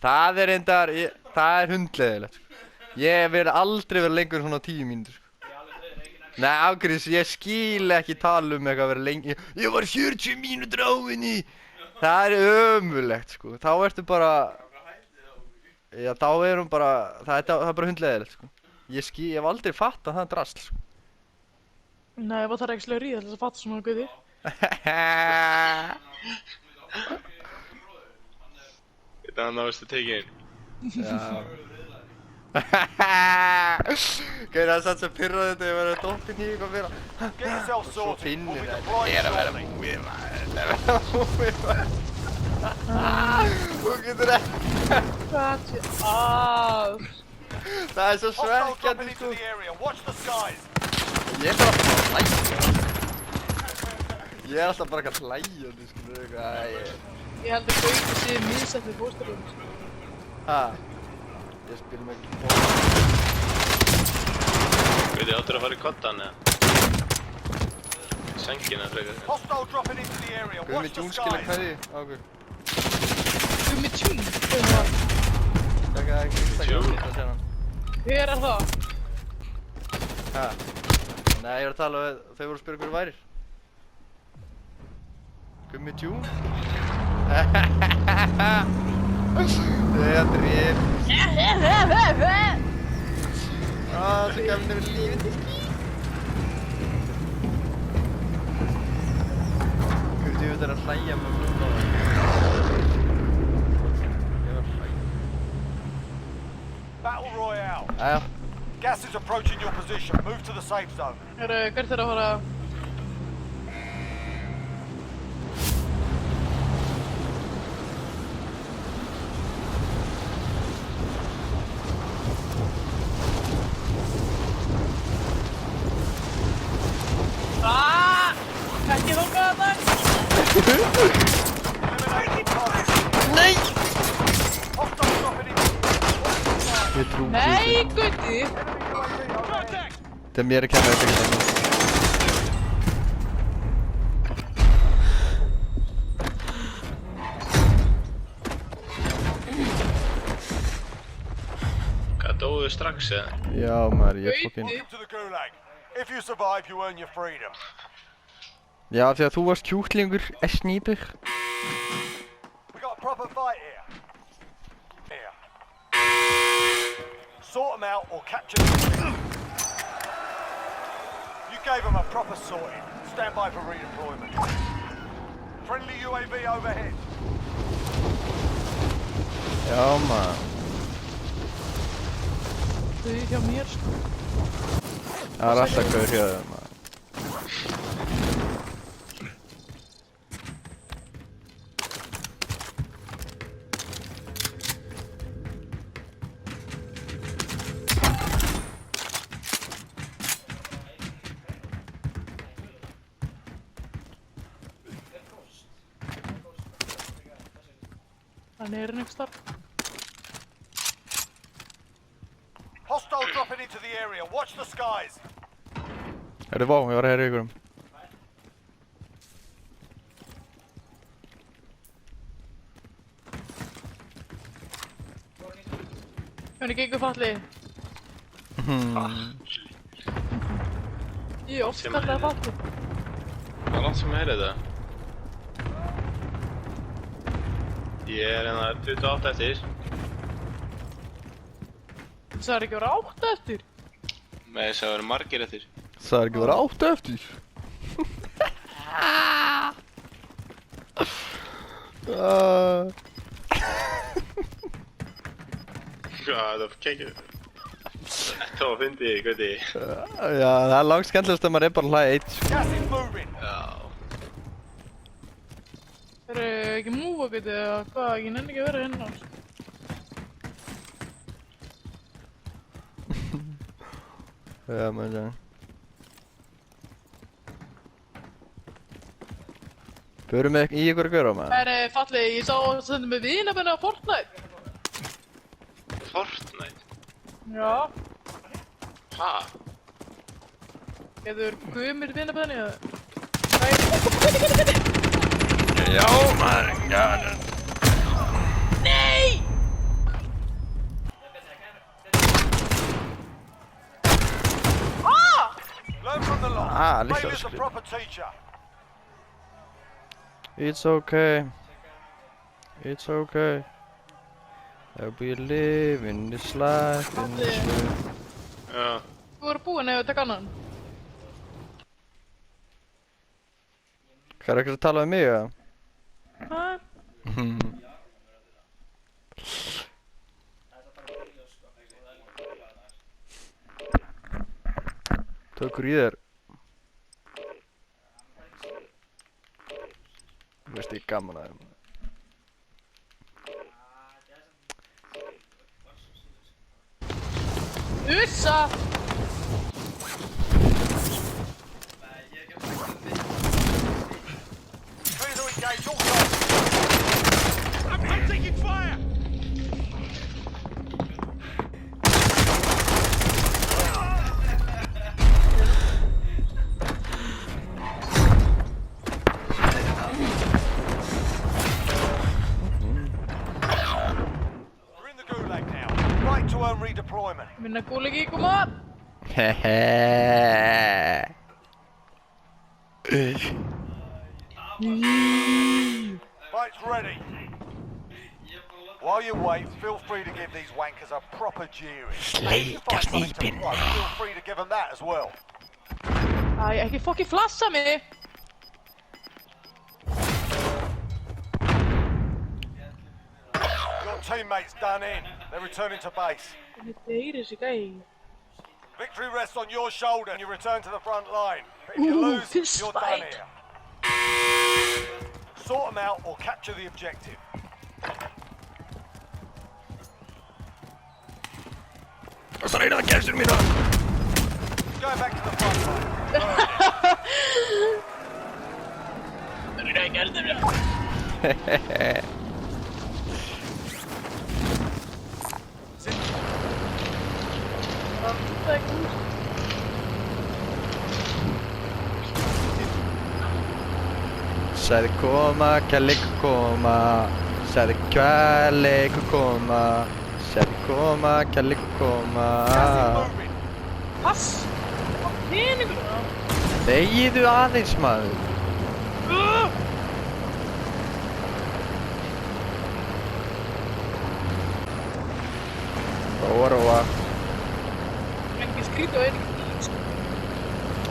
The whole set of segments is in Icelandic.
Það er reyndar, það er hundleiðilegt. Ég vil aldrei vera lengur en svona 10 mínútur. Nei, afgriðs, ég skil ekki tala um eitthvað að vera lengi. Ég var 40 mínútur á henni. Það er ömurlegt, sko. Þá ertu bara... Já, þá er hún bara... Það er bara hundleiðilegt, sko. Ég hef aldrei fattað það drasl, sko. Nei, það þarf ekki slega ríða til þess að fatta svona guði. Þetta hann náðist að tekið inn. Já. Gauð, það er satt sem pyrraði þetta, ég verði dottinn í eitthvað meira. Svo finnur það. Ég er að vera múið, maður. Þetta er að vera múið, maður. Þú getur ekki. Hvað sé Það er svo svekkjandi, sko. Ég er bara alltaf að hlæja. Ég er alltaf bara að hlæja, sko. Ég held að Gauti sé misett við fósturinn. Ha? Ég spil mig ekki bóð. Gauti, áttur að fara í kottan, eða? Sængina, frekar. Gummi djúnskil að kveði, águr. Gummi tjún? Það er ekki Instagram, það sé hann. Hver er það? Ha? Nei, ég var að tala við, þau voru að spyrja hverju værir. Gummi djún? Það drif. Svo gaf mér lífið til ský. Gud, ég veit að hlæja með núna. Ég var að hlæja. Battle Royale. Jæja. Gas is approaching your position. Move to the safe zone. Hvert er að fara? Ekki þókað það! Nei! Ég trúi því. Nei, Gauti! Það er mér að kenna þetta ekki þannig. Hvað, dóðu strax, eða? Já, maður, ég fokkin... To the Gulag. If you survive, you earn your freedom. Já, því að þú varst kjúklingur, snýpur. We got a proper fight here. Here. Sort them out or capture them. You gave them a proper sorting. Stand by for redeployment. Friendly UAV overhead. Já, maður. Þau hjá mér, sko. Það er alltaf gaur hjá þau, maður. Hann er einhvers þar. Hostile dropping into the area. Watch the skies. Herðu, vá, ég var að heyra ykkur um. Hvernig gengur fallið? Ég oft kallaði fallið. Hvað er langt sem er þetta? Ég er hérna 28 eftir. Það er ekki að vera 8 eftir. Með þess að vera margir eftir. Það er ekki að vera 8 eftir. Hvað, það kekir. Þetta var fyndið, Gauti. Já, það er langt skemmtilegast að maður er bara að hlæja eitt. Gas is moving. Já. Það er ekki múa, Gauti, eða hvað? Ég nenni ekki að vera hérna. Já, maður sjá. Förum við í ykkur að gera, maður? Það er fallið, ég sá að það með vinabenni á Fortnite. Fortnite? Já. Ha? Getur gumir vinabenni eða? Já, maður, já. Nei! litla Failure's the skrif. proper teacher. It's okay. It's okay. I'll be living this life in this way. Já. Þú voru búin ef við taka annan. Hvað er ekki að tala um mig, eða? Hæ? Tökur í þér. Þú veist ég gaman að þeim. Ussa! Clear to engage all sides. I'm taking fire! You're in the gulag now. Right to earn redeployment. Minna kuulikin koma. Hehehe. Fight's ready. While you wait, feel free to give these wankers a proper jeering. If you find something to plug, feel free to give them that as well. Æ, ekki fokki flassa mig. Your teammates done in. They're returning to base. Þetta deyri þessi gæi. Victory rests on your shoulder and you return to the front line. But if you Ooh, lose, fist you're done fight. here. Sort them out or capture the objective. Það er einað gæstur mína. Going back to the front line. Það er ekki gerðið mér. Það er ekki úr. Sagði koma, kærleiku koma. Sagði kærleiku koma. Sagði koma, kærleiku koma. Moving. Pass! Peningur það. Þegiðu aðeins, maður. Róa, róa. Ekki skrítið og er ekki dýr, sko.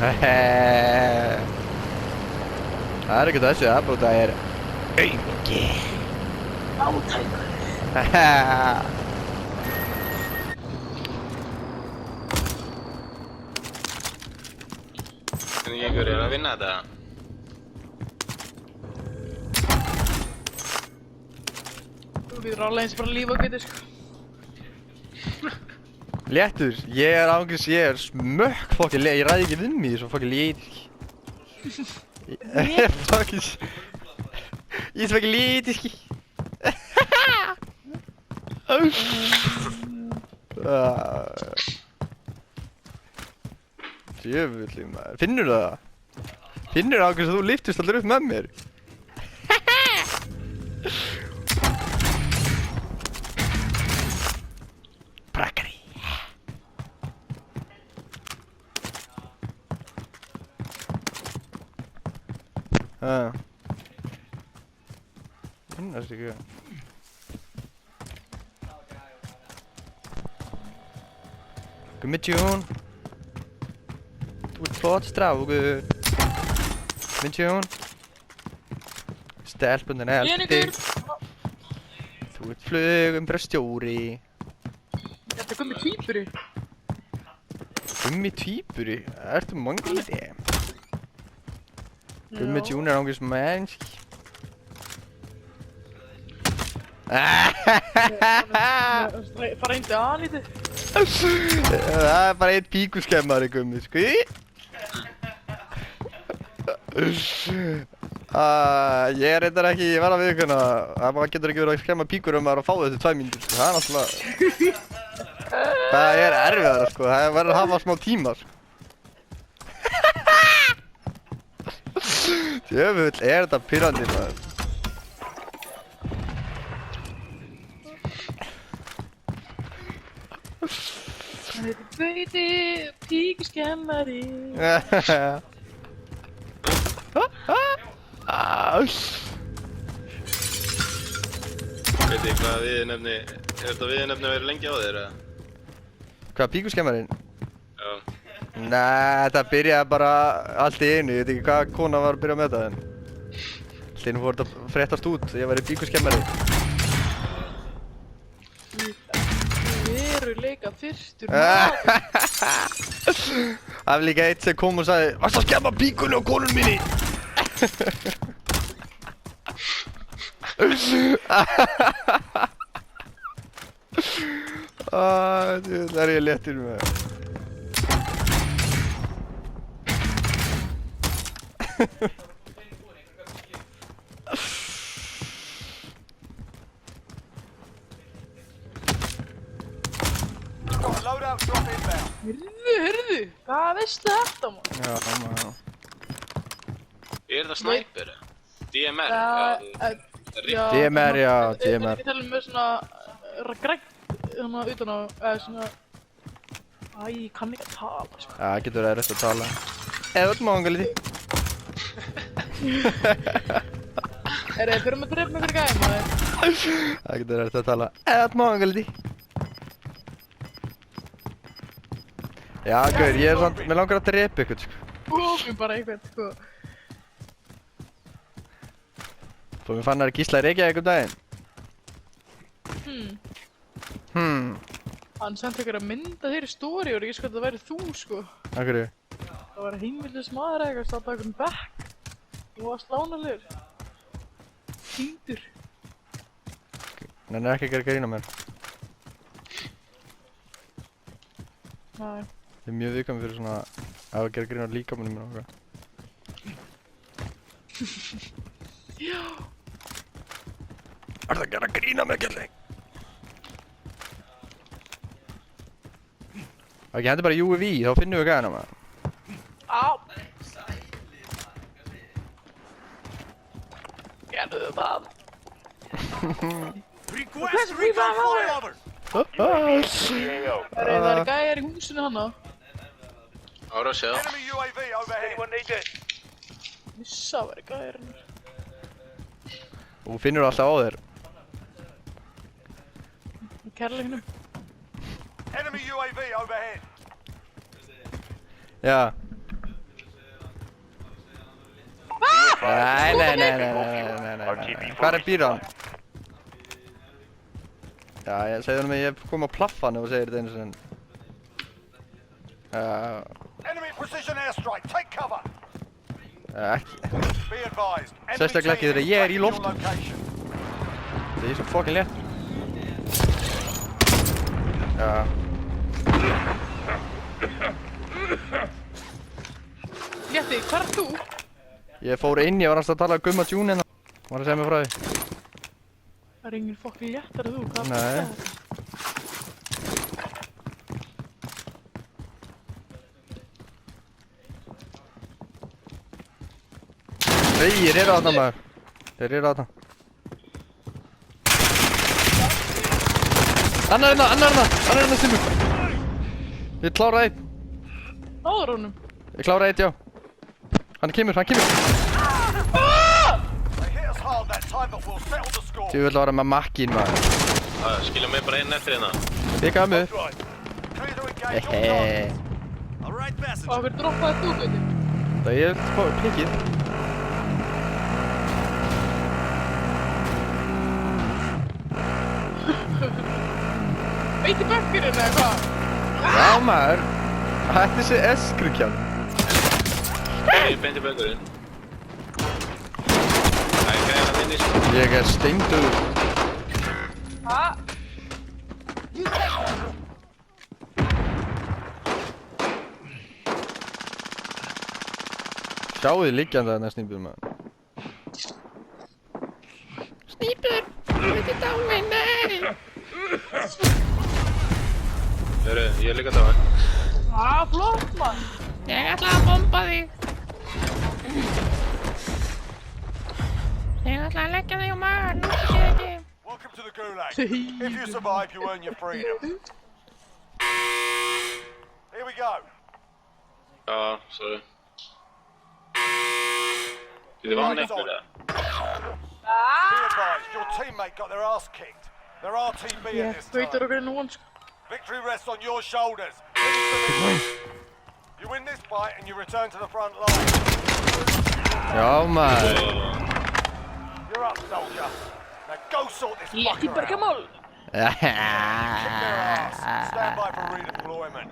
Hehehe. Það er ekki þessi, það er bara það er auki. Átækur. Hehehe. Hvernig gengur þér að vinna þetta? Þú getur alveg eins bara líf og getur, sko. Léttur, ég er ángriðs, ég er smökk fokkin ég ræði ekki við mig, svo fokkin létísk. Ég er fokkin ég er svo fokkin létíski. Djöfulli maður, finnur það? Finnur ángriðs að þú liftist allir upp með mér? Brakkari. Finnast ekki það. Gummi tjún. Þú ert flott strákur. Gummi tjún. Stelpunin elskar þig. Þú ert flugumbrastjóri. Þetta er komið tvíburi. Gummi tvíburi? Ertu mongoliti? Gummi tjún er ángriðs mennski. Fara indi aðlítið. Það er bara einn píkuskemmari Gummi, sko. Ég er reyndar ekki, ég var að viðurkenna að maður getur ekki verið að skemma píkur maður að fá þetta 2 mínútur, sko. Það er náttúrulega það er erfiðara, sko. Það verður að hafa smá tíma, sko. Djöfull, er þetta pirrandi, maður. Hann heitir Bauti, píkiskemmari. Veit ég hvað viðnefni, er þetta viðnefni að vera lengi á þér eða? Hvað, píkuskemmarinn? Já. Nei, þetta byrjaði bara allt í einu, ég veit ekki hvað kona var að byrja með þetta en allt í einu fór þetta að fréttast út, ég væri píkuskemmari. Veruleika fyrstur maður. Það var líka eitt sem kom og sagði varstu að skemma píkunni á konun minni? Það er ég léttur með. Got a loadout drop inbound. Heyrðu, hvað veistu þetta maður? Já, maður. Er það snæper? DMR? Já, DMR, já, Þetta er DMR. ekki talað með svona grænt, þannig að utan á, eða svona Æ, ég kann ekki að tala, sko. Já, það getur verið rétt að tala. Eða öll máðan lítið. Fyrir að drepa mig fyrir gæði maður. Það getur verið rétt að tala. Eða öll máðan lítið. Já, gaur, ég er samt, mér langar að drepa ykkur, sko. Hófum bara eitthvað, sko. Svo mér fann að gísla í Reykjavík daginn. Hann sendi ykkur að mynda þér í stóri og ekki sko að það væri þú, sko. Af hverju? Það var heimildis maður eitthvað, státt á einhvern bekk. Þú varst lánalegur. Týndur. Nei, ekki að gera grín á mér. Nei. Ég er mjög viðkvæmur fyrir svona að gera grín á líkamanum minn og eitthvað. Já. Er það að gera grín á mér, gætling? Ok, hendur bara UAV, þá finnum við gæðina maður. Á. Gerðu það. Request recon flyover. Það er gæjar í húsinu hana. Ára að sjá. Enemy UAV overhead. Missa að vera gæjar hennar. Og þú finnur alltaf á þér. Í kærleikinum. Enemy UAV overhead. Já. Nei. Hvað er býran? Já, ég segði honum að ég kom á plaffan og segir þetta einu sinni. Enemy precision airstrike. Take cover. Ekki. Be advised. Sérstaklega ekki þegar ég er í loftinu. location. Það er svo fucking létt. Já. Létti, hvað er þú? Ég fór inn, ég var næst að tala um Gumma June hérna. Var að segja mér frá því. Það er engin fokkin léttar en þú, hvað Nei. er það? Nei, ég er þarna maður. Þeir eru þarna. Annar hérna Simur. Ég kláraði einn. Náður honum. Ég kláraði einn, já. Hann kemur. They hit us hard that time, but we'll settle the score. Þú vil vera með makkin maður. Skilja mig bara einn eftir hérna. Byggaði mig upp. Clear to engage all Hehe. targets. All right, Og okkur droppaði þú, Gauti. Það er pikið. Veit í bökkurinn eða hvað? Já maður. Hætti þessi eskrukján. Beinti bökurinn. Það er gæðan að inni sko. Ég er steindur. Hæ? Sjáu þið liggjandi þarna snýpur maður. Snýpur! Þetta er dáin, nei! Hörru, ég er líka dáin. Flott mann. Ég ætla að bomba þig. Ég ætla að leggja þig á magann, nú sé ekki. Welcome to the Gulag. If you survive, you earn your freedom. Here we go. Já, sorry. Þið vann einhver eða? advised, your teammate got their ass kicked. They're RTB at Ég this veitur time. okkur núan sko. Victory rests on your shoulders. Finish the mission. You win this fight and you return to the front line. Já maður. You're up, soldier. Now go sort this Létt í fucker out. bergamál. Kick their ass. Stand by for redeployment.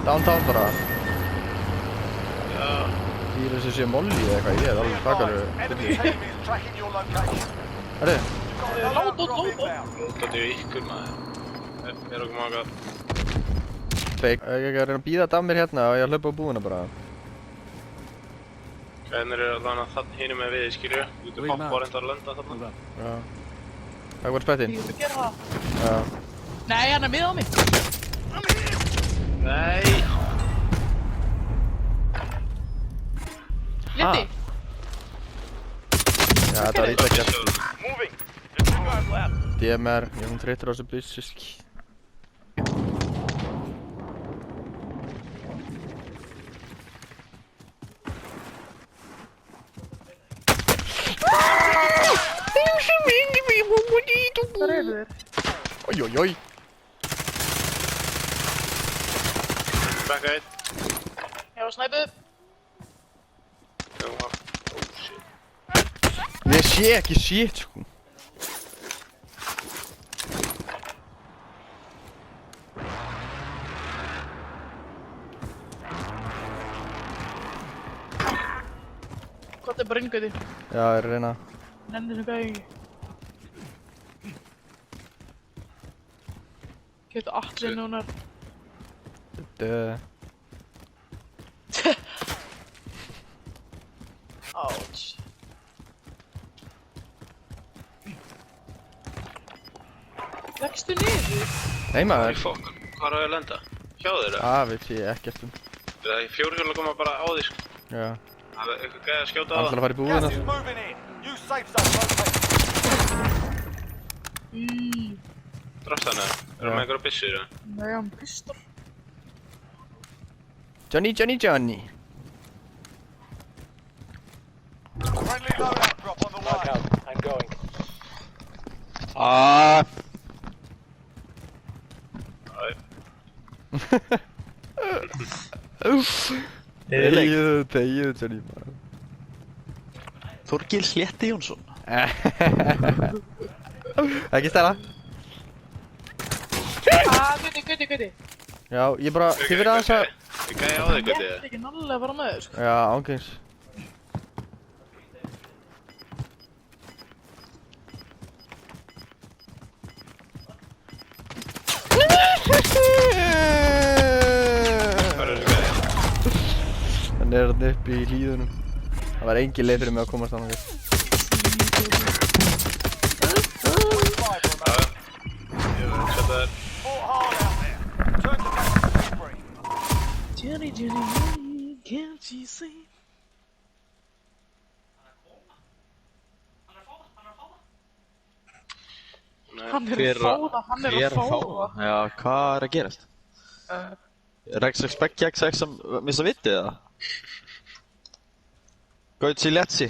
Downtown bara. Já. Býr þessi sé molli eða eitthvað, ég er alveg bakalur. Enemy team is tracking your location. Herri, Lót. Þetta er ykkur maður. Er okkur makað. feik. Ég er að reyna að býða dammir hérna og ég að hlaupa á búina bara. Hvernig er allan að það hinum með við, skilju? Þú getur hopp bara enda að lenda þarna. Já. Takk fyrir spettinn. Ég vil gera það. Já. Nei, hann er miða á mig. Nei! Létti. Já, þetta var ítla gert. Moving. Just 2 guys left. DMR, ég er hún þreytur á þessu blíðsísk. Þar eru þeir. Oj. Backa eitt. Ég var snæpið. Oh shit. Ég sé ekki shit sko. Hvað er bara innguði? Já, ég er að reyna. Nenni þessu gæði ekki. Getur allir núna. Ouch. Leggstu niður? Nei maður. Fokk, hvað er að lenda? Hjá þér? Það veit ég ekkert um. Það er fjórhjóla koma bara á því, sko. Já. Það er eitthvað gæði að skjóta á Alltaf það. að fara í búðina. Gas is moving in. New safe zone located. Drafst hann eða? Erum með einhverja byssur eða? Nei, hann pistol. Johnny. Friendly loadout drop on the way. I'm going. Þegið, Johnny maður. Þorgils Létti Jónsson. Ekki stæla. Guði. Já, ég bara, þið verið aðeins að... Ég gæði á þig, Ég gæti ætti ekki nálega að fara með þér, sko. Já, ángríns. Hvað er þessu gæði? Hann er þarna uppi í hlíðunum. Það var engin leið fyrir mig að komast annað. Ég var að setja þér. Fought hard out there. Turn to base free. Jenny, can't you see? Hann er að fáða. Já, hvað er að gerast? Rex Spec X að missa vitið eða? Gauti Létsi.